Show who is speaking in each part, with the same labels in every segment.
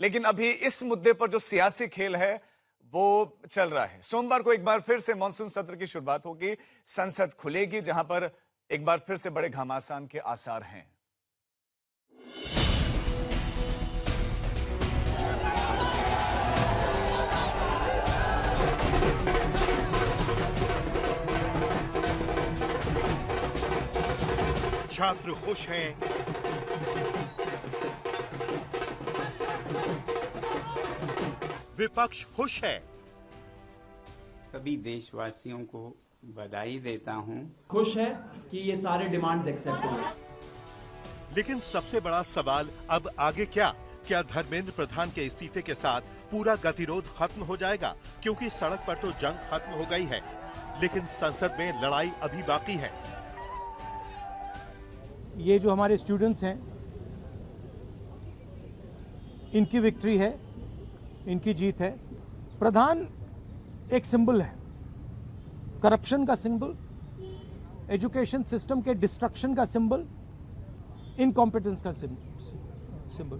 Speaker 1: लेकिन अभी इस मुद्दे पर जो सियासी खेल है वो चल रहा है। सोमवार को एक बार फिर से मानसून सत्र की शुरुआत होगी, संसद खुलेगी, जहां पर एक बार फिर से बड़े घमासान के आसार हैं।
Speaker 2: छात्र खुश हैं, विपक्ष खुश है।
Speaker 3: सभी देशवासियों को बधाई देता हूं।
Speaker 4: खुश है कि ये सारे डिमांड्स एक्सेप्ट हुए।
Speaker 2: लेकिन सबसे बड़ा सवाल अब आगे क्या? क्या धर्मेंद्र प्रधान के इस्तीफे के साथ पूरा गतिरोध खत्म हो जाएगा? क्योंकि सड़क पर तो जंग खत्म हो गई है, लेकिन संसद में लड़ाई अभी बाकी है।
Speaker 5: ये जो हमारे स्टूडेंट्स हैं, इनकी विक्ट्री है, इनकी जीत है। प्रधान एक सिंबल है, करप्शन का सिंबल, एजुकेशन सिस्टम के डिस्ट्रक्शन का सिंबल, इनकॉम्पिटेंस का सिंबल।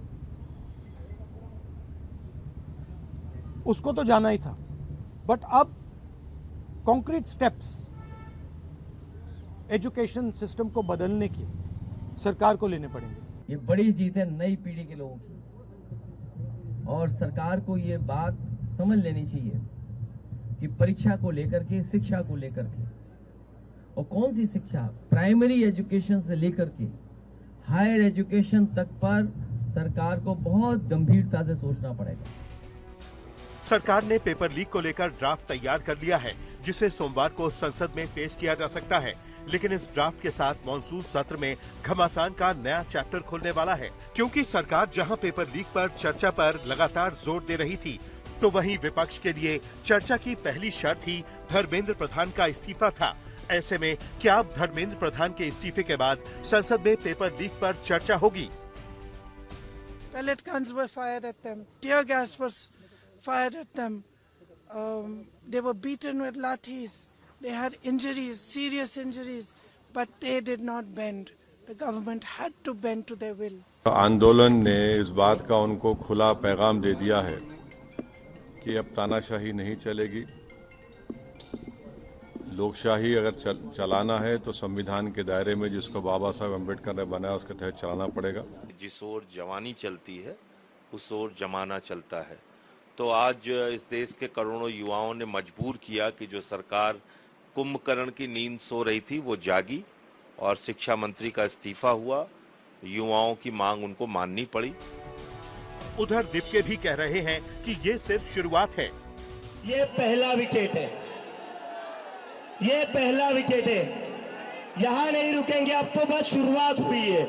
Speaker 5: उसको तो जाना ही था, बट अब कॉन्क्रीट स्टेप्स एजुकेशन सिस्टम को बदलने की सरकार को लेने पड़ेंगे।
Speaker 6: ये बड़ी जीत है नई पीढ़ी के लोगों की, और सरकार को ये बात समझ लेनी चाहिए कि परीक्षा को लेकर के, शिक्षा को लेकर के, और कौन सी शिक्षा, प्राइमरी एजुकेशन से लेकर के हायर एजुकेशन तक पर सरकार को बहुत गंभीरता से सोचना पड़ेगा।
Speaker 2: सरकार ने पेपर लीक को लेकर ड्राफ्ट तैयार कर लिया है, जिसे सोमवार को संसद में पेश किया जा सकता है। लेकिन इस ड्राफ्ट के साथ मॉनसून सत्र में घमासान का नया चैप्टर खुलने वाला है, क्योंकि सरकार जहां पेपर लीक पर चर्चा पर लगातार जोर दे रही थी, तो वहीं विपक्ष के लिए चर्चा की पहली शर्त ही धर्मेंद्र प्रधान का इस्तीफा था। ऐसे में क्या अब धर्मेंद्र प्रधान के इस्तीफे के बाद संसद में पेपर लीक पर चर्चा होगी?
Speaker 7: Pellet guns were fired at them. Tear gas was fired at them. They were beaten with lathis. They had injuries, serious injuries, but they did not bend. The government had to bend to their will.
Speaker 8: आंदोलन ने इस बात का उनको खुला पैगाम दे दिया है कि अब तानाशाही नहीं चलेगी। लोकशाही अगर चलाना है तो संविधान के दायरे में जिसको बाबा साहब अम्बेडकर ने बनाया उसके तहत चलाना पड़ेगा।
Speaker 9: जिस ओर जवानी चलती है उस ओर जमाना चलता है। तो आज इस देश के करोड़ों युवाओं ने मजबूर किया कि जो सरकार कुंभकर्ण की नींद सो रही थी वो जागी, और शिक्षा मंत्री का इस्तीफा हुआ। युवाओं की मांग उनको माननी पड़ी।
Speaker 2: उधर दीपके भी कह रहे हैं कि ये सिर्फ शुरुआत है।
Speaker 4: ये पहला विकेट है, ये पहला विकेट है। यहाँ नहीं रुकेंगे, अब तो बस शुरुआत हुई है।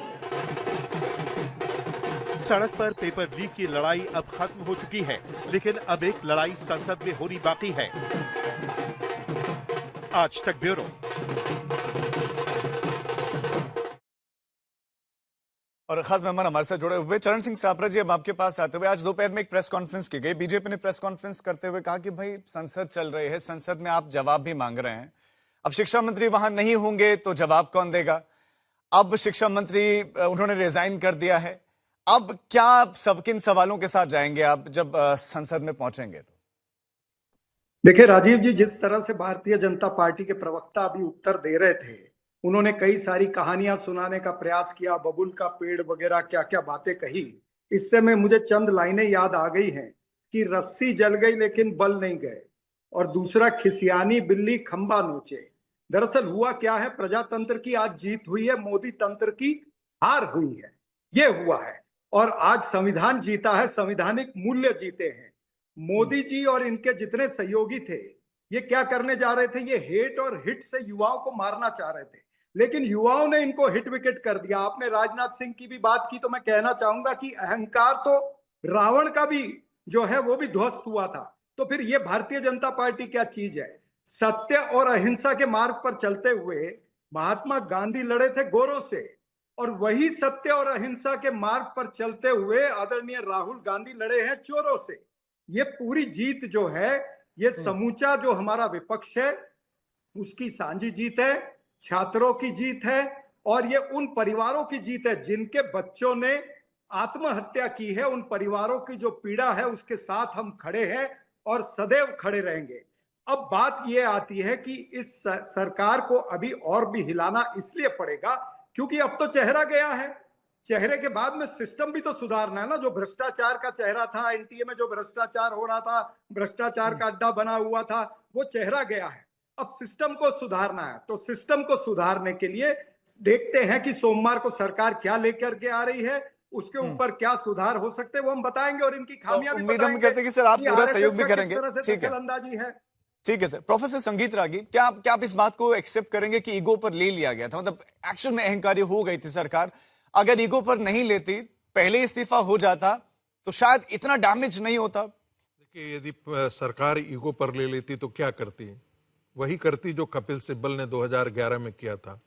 Speaker 2: सड़क पर पेपर लीक की लड़ाई अब खत्म हो चुकी है, लेकिन अब एक लड़ाई संसद में होनी बाकी है। आज तक ब्यूरो।
Speaker 1: और खास मेहमान हमारे साथ जुड़े हुए चरण सिंह सापरा जी, अब आपके पास आते हुए, आज दोपहर में एक प्रेस कॉन्फ्रेंस की गई। बीजेपी ने प्रेस कॉन्फ्रेंस करते हुए कहा कि भाई संसद चल रही है, संसद में आप जवाब भी मांग रहे हैं। अब शिक्षा मंत्री वहां नहीं होंगे तो जवाब कौन देगा? अब शिक्षा मंत्री उन्होंने रिजाइन कर दिया है। अब क्या सब किन सवालों के साथ जाएंगे आप जब संसद में पहुंचेंगे? तो
Speaker 10: देखिए राजीव जी, जिस तरह से भारतीय जनता पार्टी के प्रवक्ता अभी उत्तर दे रहे थे, उन्होंने कई सारी कहानियां सुनाने का प्रयास किया, बबुल का पेड़ वगैरह क्या क्या बातें कही। इससे में मुझे चंद लाइनें याद आ गई हैं कि रस्सी जल गई लेकिन बल नहीं गए, और दूसरा खिसियानी बिल्ली खंबा नोचे। दरअसल हुआ क्या है, प्रजातंत्र की आज जीत हुई है, मोदी तंत्र की हार हुई है, ये हुआ है। और आज संविधान जीता है, संवैधानिक मूल्य जीते हैं। मोदी जी और इनके जितने सहयोगी थे, ये क्या करने जा रहे थे? ये हेट और हिट से युवाओं को मारना चाह रहे थे, लेकिन युवाओं ने इनको हिट विकेट कर दिया। आपने राजनाथ सिंह की भी बात की, तो मैं कहना चाहूंगा कि अहंकार तो रावण का भी जो है वो भी ध्वस्त हुआ था। तो फिर ये भारतीय जनता पार्टी क्या चीज है? सत्य और अहिंसा के मार्ग पर चलते हुए महात्मा गांधी लड़े थे गोरों से, और वही सत्य और अहिंसा के मार्ग पर चलते हुए आदरणीय राहुल गांधी लड़े हैं चोरों से। ये पूरी जीत जो है, ये समूचा जो हमारा विपक्ष है उसकी सांझी जीत है, छात्रों की जीत है, और ये उन परिवारों की जीत है जिनके बच्चों ने आत्महत्या की है, उन परिवारों की जो पीड़ा है उसके साथ हम खड़े हैं और सदैव खड़े रहेंगे। अब बात यह आती है कि इस सरकार को अभी और भी हिलाना इसलिए पड़ेगा क्योंकि अब तो चेहरा गया है। चेहरे के बाद में सिस्टम भी तो सुधारना है ना। जो भ्रष्टाचार का चेहरा था, एनटीए में जो भ्रष्टाचार हो रहा था, भ्रष्टाचार का अड्डा बना हुआ था, वो चेहरा गया है। अब सिस्टम को सुधारना है। तो सिस्टम को सुधारने के लिए देखते हैं कि सोमवार को सरकार क्या लेकर के आ रही है, उसके ऊपर क्या सुधार हो सकते हैं वो हम बताएंगे और इनकी खामियां भी
Speaker 1: उम्मीद हम
Speaker 10: बताएंगे
Speaker 1: करते हैं कि सर आप
Speaker 10: कि
Speaker 1: पूरा
Speaker 10: RSS
Speaker 1: सहयोग भी
Speaker 10: का किस
Speaker 1: करेंगे।
Speaker 10: तरह से
Speaker 1: ठीक है,
Speaker 10: दखलंदाजी है।
Speaker 1: ठीक है सर। प्रोफेसर संगीत रागी, क्या आप इस बात को एक्सेप्ट करेंगे कि ईगो पर ले लिया गया था? मतलब एक्चुअल में अहंकारी हो गई थी सरकार। अगर ईगो पर नहीं लेती, पहले इस्तीफा हो जाता तो शायद इतना डैमेज नहीं होता।
Speaker 11: देखिए, यदि सरकार ईगो पर ले लेती तो क्या करती? वही करती जो कपिल सिब्बल ने 2011 में किया था।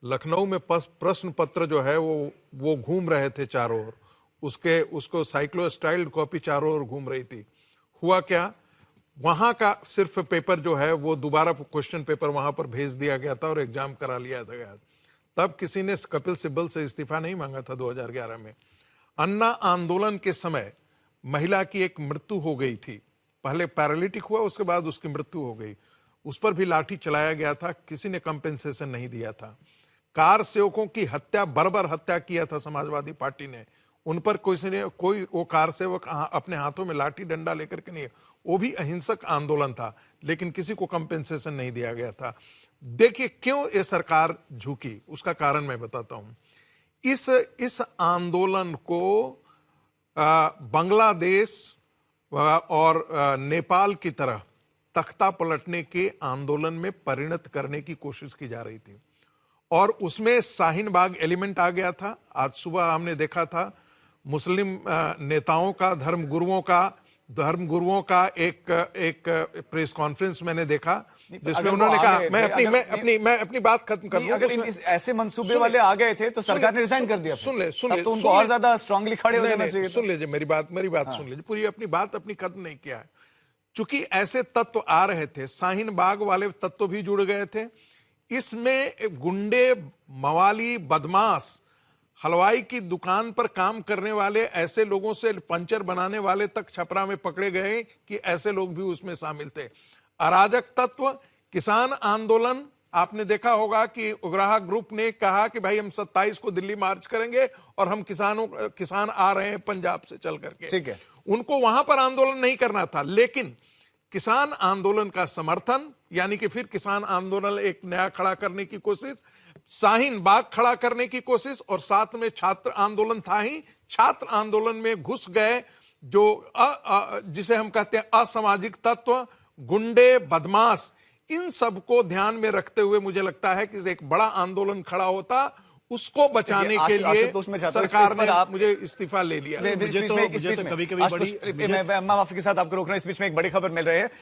Speaker 11: लखनऊ में प्रश्न पत्र जो है वो घूम रहे थे चारों ओर, उसको साइक्लोस्टाइल्ड कॉपी चारों ओर घूम रही थी। हुआ क्या, वहां का सिर्फ पेपर जो है वो दोबारा क्वेश्चन पेपर वहां पर भेज दिया गया था और एग्जाम करा लिया गया। तब किसी ने कपिल सिब्बल से इस्तीफा नहीं मांगा था 2011 में। अन्ना आंदोलन के समय महिला की एक मृत्यु हो गई थी, पहले पैरालिटिक हुआ, उसके बाद उसकी मृत्यु हो गई। उस पर भी लाठी चलाया गया था, किसी ने कंपेंसेशन नहीं दिया था। कार सेवकों की हत्या, बर्बर हत्या किया था समाजवादी पार्टी ने, उन पर कोई वो कार सेवक अपने हाथों में लाठी डंडा लेकर के नहीं, वो भी अहिंसक आंदोलन था, लेकिन किसी को कंपेंसेशन नहीं दिया गया था। देखिए क्यों ये सरकार झुकी, उसका कारण मैं बताता हूं। इस आंदोलन को बांग्लादेश और नेपाल की तरह तख्ता पलटने के आंदोलन में परिणत करने की कोशिश की जा रही थी और उसमें शाहीन बाग एलिमेंट आ गया था। आज सुबह हमने देखा था मुस्लिम नेताओं का, धर्मगुरुओं का एक प्रेस कॉन्फ्रेंस मैंने देखा जिसमें उन्होंने कहा, मैं अपनी बात खत्म कर लूं।
Speaker 1: अगर ऐसे मंसूबे वाले आ गए थे तो सरकार ने रिजाइन कर दिया।
Speaker 11: सुन ले
Speaker 1: तो उनको और ज्यादा स्ट्रांगली खड़े हो जाना चाहिए।
Speaker 11: सुन लीजिए मेरी बात सुन लीजिए पूरी। अपनी बात खत्म नहीं किया है। चूंकि ऐसे तत्व आ रहे थे, शाहीन बाग वाले तत्व भी जुड़ गए थे इसमें। गुंडे, मवाली, बदमाश, हलवाई की दुकान पर काम करने वाले ऐसे लोगों से पंचर बनाने वाले तक छपरा में पकड़े गए कि ऐसे लोग भी उसमें शामिल थे। अराजक तत्व, किसान आंदोलन, आपने देखा होगा कि उग्राहा ग्रुप ने कहा कि भाई हम 27 को दिल्ली मार्च करेंगे और हम किसान आ रहे हैं पंजाब से चल करके।
Speaker 1: ठीक है,
Speaker 11: उनको वहां पर आंदोलन नहीं करना था, लेकिन किसान आंदोलन का समर्थन, यानी कि फिर किसान आंदोलन एक नया खड़ा करने की कोशिश, शाहीन बाग खड़ा करने की कोशिश, और साथ में छात्र आंदोलन था ही। छात्र आंदोलन में घुस गए जो जिसे हम कहते हैं असामाजिक तत्व, गुंडे, बदमाश, इन सबको ध्यान में रखते हुए मुझे लगता है कि एक बड़ा आंदोलन खड़ा होता। उसको बचाने के लिए सरकार ने मुझे इस्तीफा ले लिया।
Speaker 1: मुझे तो कभी-कभी माफी के साथ आपको रोक रहा हूं, इस बीच में एक बड़ी खबर मिल रही है।